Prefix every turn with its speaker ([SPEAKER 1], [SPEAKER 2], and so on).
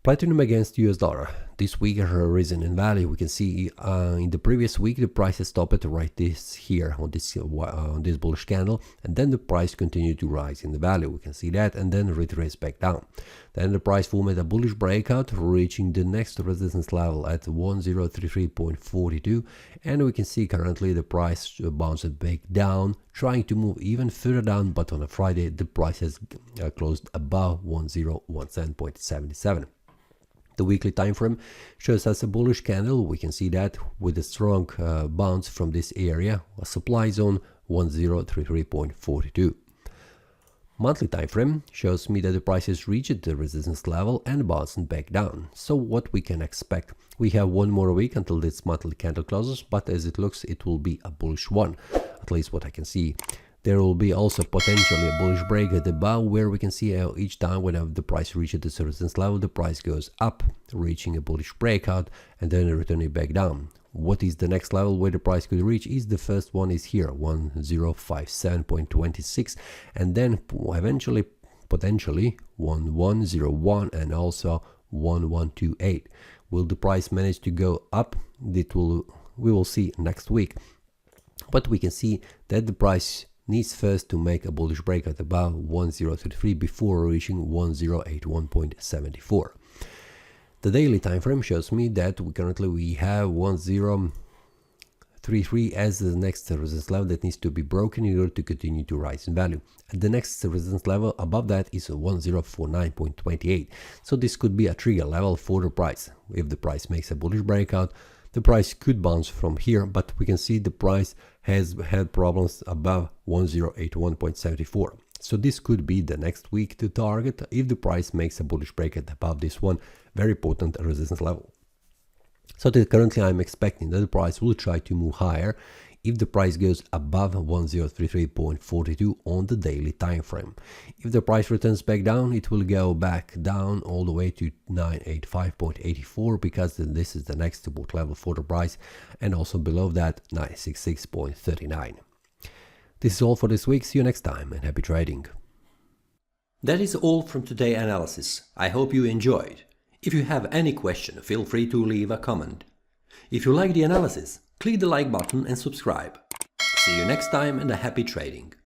[SPEAKER 1] Platinum against US dollar. This week has risen in value. We can see in the previous week the price has stopped right here on this bullish candle, and then the price continued to rise in the value. We can see that, and then retrace back down. Then the price formed a bullish breakout, reaching the next resistance level at 1033.42, and we can see currently the price bounced back down, trying to move even further down, but on a Friday the price has closed above 1017.77. The weekly time frame shows us a bullish candle. We can see that with a strong bounce from this area, a supply zone 1033.42. Monthly time frame shows me that the price has reached the resistance level and bouncing back down. So what we can expect? We have one more week until this monthly candle closes, but as it looks, it will be a bullish one, at least what I can see. There will be also potentially a bullish break at the above, where we can see how each time whenever the price reaches this resistance level, the price goes up, reaching a bullish breakout and then returning back down. What is the next level where the price could reach? Is the first one is here, 1057.26, and then eventually potentially 1101 and also 1128. Will the price manage to go up? We will see next week. But we can see that the price needs first to make a bullish breakout above 1033 before reaching 1081.74. The daily time frame shows me that currently we have 1033 as the next resistance level that needs to be broken in order to continue to rise in value. And the next resistance level above that is 1049.28. So this could be a trigger level for the price. If the price makes a bullish breakout, the price could bounce from here, but we can see the price has had problems above 1081.74. So this could be the next week to target if the price makes a bullish breakout above this one very potent resistance level. So currently I'm expecting that the price will try to move higher if the price goes above 1033.42 on the daily time frame. If the price returns back down, it will go back down all the way to 985.84, because this is the next support level for the price, and also below that 966.39. This is all for this week. See you next time and happy trading.
[SPEAKER 2] That is all from today's analysis. I hope you enjoyed. If you have any question, feel free to leave a comment. If you like the analysis, click the like button and subscribe. See you next time and a happy trading.